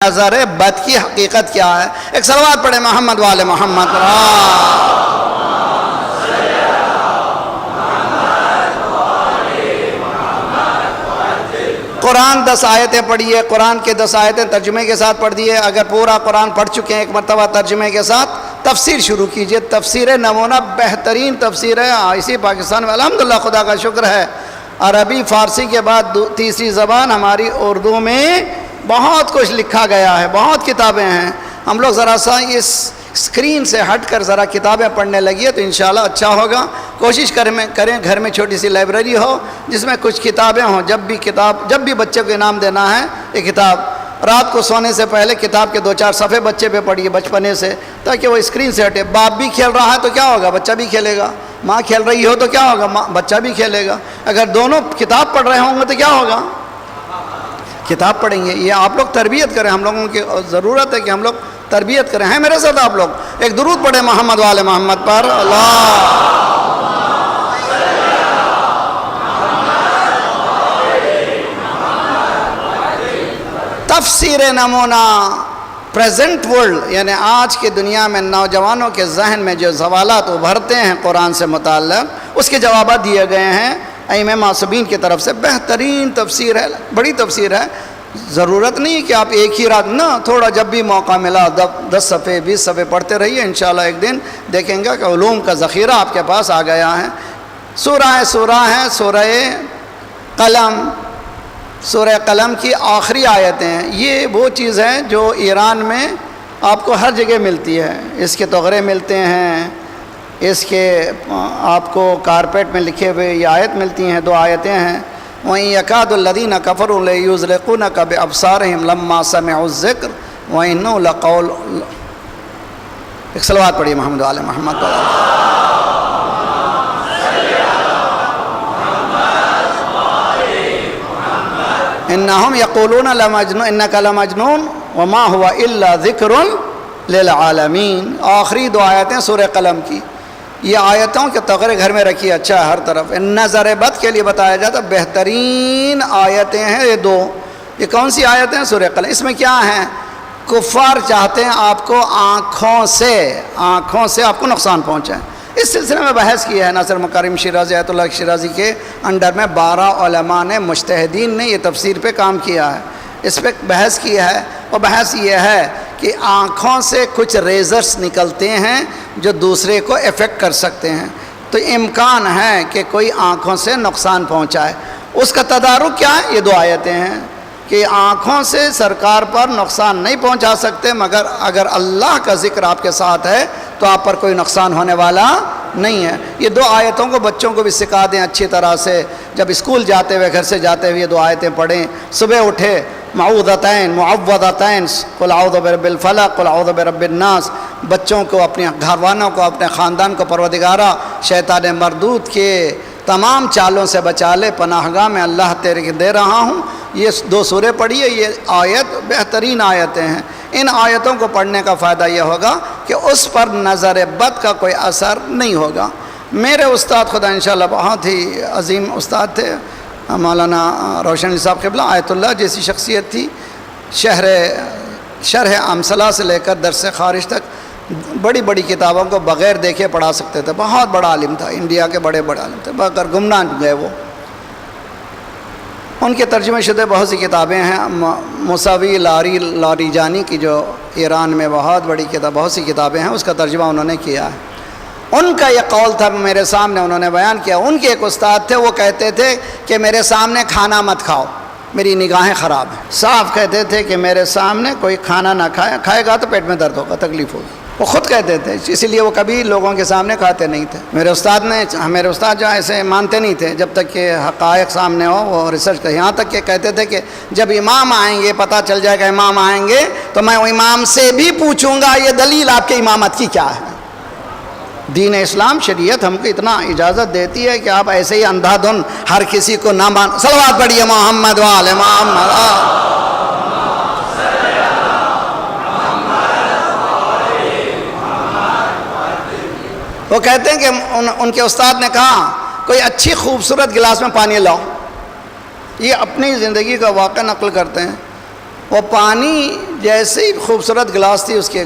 نظر بد کی حقیقت کیا ہے. ایک صلوات پڑھے محمد والے محمد. قرآن 10 آیتیں پڑھیے، قرآن کے 10 آیتیں ترجمے کے ساتھ پڑھ دیے. اگر پورا قرآن پڑھ چکے ہیں ایک مرتبہ ترجمے کے ساتھ، تفسیر شروع کیجئے. تفسیر نمونہ بہترین تفسیر ہے اسی پاکستان میں، الحمدللہ خدا کا شکر ہے. عربی فارسی کے بعد تیسری زبان ہماری اردو میں بہت کچھ لکھا گیا ہے، بہت کتابیں ہیں. ہم لوگ ذرا سا اس اسکرین سے ہٹ کر ذرا کتابیں پڑھنے لگیے تو انشاءاللہ اچھا ہوگا. کوشش کریں گھر میں چھوٹی سی لائبریری ہو جس میں کچھ کتابیں ہوں. جب بھی بچے کو انعام دینا ہے یہ کتاب، رات کو سونے سے پہلے کتاب کے 2-4 صفحے بچے پہ پڑھیے بچپنے سے، تاکہ وہ اسکرین سے ہٹے. باپ بھی کھیل رہا ہے تو کیا ہوگا، بچہ بھی کھیلے گا. ماں کھیل رہی ہو تو کیا ہوگا، بچہ بھی کھیلے گا. اگر دونوں کتاب پڑھ رہے ہوں گے تو کیا ہوگا، کتاب پڑھیں گے. یہ آپ لوگ تربیت کریں، ہم لوگوں کی ضرورت ہے کہ ہم لوگ تربیت کریں. ہیں میرے ساتھ آپ لوگ؟ ایک درود پڑھیں محمد والے محمد پر. اللہ تفسیر نمونہ پریزنٹ ورلڈ، یعنی آج کی دنیا میں نوجوانوں کے ذہن میں جو سوالات ابھرتے ہیں قرآن سے متعلق، اس کے جوابات دیے گئے ہیں ائمہ معصومین کی طرف سے. بہترین تفسیر ہے، بڑی تفسیر ہے. ضرورت نہیں کہ آپ ایک ہی رات نہ، تھوڑا جب بھی موقع ملا 10 صفحے 20 صفحے پڑھتے رہیے. انشاءاللہ ایک دن دیکھیں گے کہ علوم کا ذخیرہ آپ کے پاس آ گیا ہے. سورہ ہے سورہ قلم. سورہ قلم کی آخری آیتیں ہیں. یہ وہ چیز ہے جو ایران میں آپ کو ہر جگہ ملتی ہے. اس کے تغرے ملتے ہیں، اس کے آپ کو کارپیٹ میں لکھے ہوئے یہ آیت ملتی ہیں. 2 آیتیں ہیں. وَإِن يَكَادُ الَّذِينَ كَفَرُوا لَيُزْلِقُونَكَ بِأَبْصَارِهِمْ لَمَّا سَمِعُوا الذِّكْرَ وَإِنَّهُ لَقَوْلٌ. ایک صلوات پڑھیے محمد والے محمد. انہم یقولون لمجنون انک لمجنون وما هو الا ذکر للعالمین. آخری 2 آیتیں سورہ قلم کی. یہ آیتوں کے تغرے گھر میں رکھیے. اچھا ہر طرف نظر بد کے لیے بتایا جاتا. بہترین آیتیں ہیں یہ 2. یہ کون سی آیتیں ہیں؟ سورہ قلم. اس میں کیا ہیں؟ کفار چاہتے ہیں آپ کو آنکھوں سے آپ کو نقصان پہنچائیں. اس سلسلے میں بحث کی ہے ناصر مکارم شیرازی آیت اللہ شیرازی کے انڈر میں 12 علماء نے مجتہدین نے یہ تفسیر پہ کام کیا ہے. اس پہ بحث کی ہے، اور بحث یہ ہے کہ آنکھوں سے کچھ ریزرز نکلتے ہیں جو دوسرے کو افیکٹ کر سکتے ہیں. تو امکان ہے کہ کوئی آنکھوں سے نقصان پہنچائے. اس کا تدارک کیا ہے؟ یہ 2 آیتیں ہیں کہ آنکھوں سے سرکار پر نقصان نہیں پہنچا سکتے، مگر اگر اللہ کا ذکر آپ کے ساتھ ہے تو آپ پر کوئی نقصان ہونے والا نہیں ہے. یہ 2 آیتوں کو بچوں کو بھی سکھا دیں اچھی طرح سے. جب اسکول جاتے ہوئے گھر سے جاتے ہوئے یہ 2 آیتیں پڑھیں. صبح اٹھے معوذتین قل اعوذ برب الفلق قل اعوذ برب الناس. بچوں کو، اپنے گھر والوں کو، اپنے خاندان کو پروردگارہ شیطان مردود کے تمام چالوں سے بچا لے، پناہ گاہ میں اللہ تیرے کے دے رہا ہوں. یہ 2 سورے پڑھیے. یہ آیت بہترین آیتیں ہیں. ان آیتوں کو پڑھنے کا فائدہ یہ ہوگا کہ اس پر نظر بد کا کوئی اثر نہیں ہوگا. میرے استاد خدا انشاءاللہ بہت ہی عظیم استاد تھے، مولانا روشن علی صاحب قبلہ. آیت اللہ جیسی شخصیت تھی. شرح امثلہ سے لے کر درس خارج تک بڑی بڑی کتابوں کو بغیر دیکھے پڑھا سکتے تھے. بہت بڑا عالم تھا، انڈیا کے بڑے عالم تھے، مگر گمنام گئے وہ. ان کے ترجمے شدہ بہت سی کتابیں ہیں. موسوی لاری جانی کی جو ایران میں بہت بڑی کتاب، بہت سی کتابیں ہیں، اس کا ترجمہ انہوں نے کیا ہے. ان کا یہ قول تھا میرے سامنے، انہوں نے بیان کیا. ان کے ایک استاد تھے، وہ کہتے تھے کہ میرے سامنے کھانا مت کھاؤ، میری نگاہیں خراب ہیں. صاف کہتے تھے کہ میرے سامنے کوئی کھانا نہ کھائے گا تو پیٹ میں درد ہوگا، تکلیف ہوگی. وہ خود کہتے تھے، اسی لیے وہ کبھی لوگوں کے سامنے کھاتے نہیں تھے. میرے استاد جو ایسے مانتے نہیں تھے جب تک کہ حقائق سامنے ہو. وہ ریسرچ کر، یہاں تک کہ کہتے تھے کہ جب امام آئیں گے، پتہ چل جائے گا امام آئیں گے، تو میں وہ امام سے بھی پوچھوں گا یہ دلیل آپ کے امامت کی کیا ہے. دین اسلام شریعت ہم کو اتنا اجازت دیتی ہے کہ آپ ایسے ہی اندھا دھن ہر کسی کو نہ مان. صلوات پڑھیے محمد وآل محمد. وہ کہتے ہیں کہ ان کے استاد نے کہا کوئی اچھی خوبصورت گلاس میں پانی لاؤ. یہ اپنی زندگی کا واقعہ نقل کرتے ہیں. وہ پانی جیسے ہی خوبصورت گلاس تھی اس کے،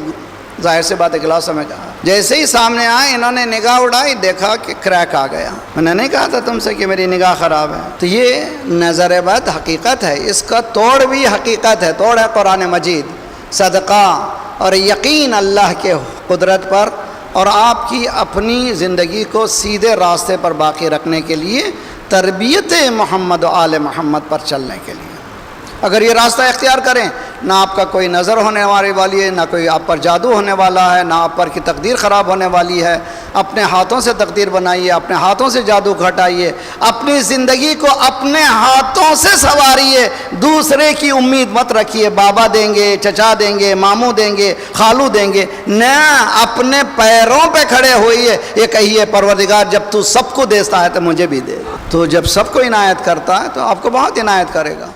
ظاہر سے بات ہے گلاس ہمیں کہا، جیسے ہی سامنے آئے انہوں نے نگاہ اڑائی، دیکھا کہ کریک آ گیا۔ میں نے نہیں کہا تھا تم سے کہ میری نگاہ خراب ہے؟ تو یہ نظر بد حقیقت ہے، اس کا توڑ بھی حقیقت ہے، توڑ ہے قرآن مجید، صدقہ اور یقین اللہ کے قدرت پر اور آپ کی اپنی زندگی کو سیدھے راستے پر باقی رکھنے کے لیے، تربیت محمد و آل محمد پر چلنے کے لیے۔ اگر یہ راستہ اختیار کریں، نہ آپ کا کوئی نظر ہونے والی ہے، نہ کوئی آپ پر جادو ہونے والا ہے، نہ آپ پر کی تقدیر خراب ہونے والی ہے۔ اپنے ہاتھوں سے تقدیر بنائیے، اپنے ہاتھوں سے جادو گھٹائیے، اپنی زندگی کو اپنے ہاتھوں سے سنواریے، دوسرے کی امید مت رکھیے، بابا دیں گے، چچا دیں گے، ماموں دیں گے، خالو دیں گے، نہ، اپنے پیروں پہ کھڑے ہوئیے، یہ کہیے پروردگار جب تو سب کو دیتا ہے تو مجھے بھی دے۔ تو جب سب کو عنایت کرتا ہے تو آپ کو بہت عنایت کرے گا۔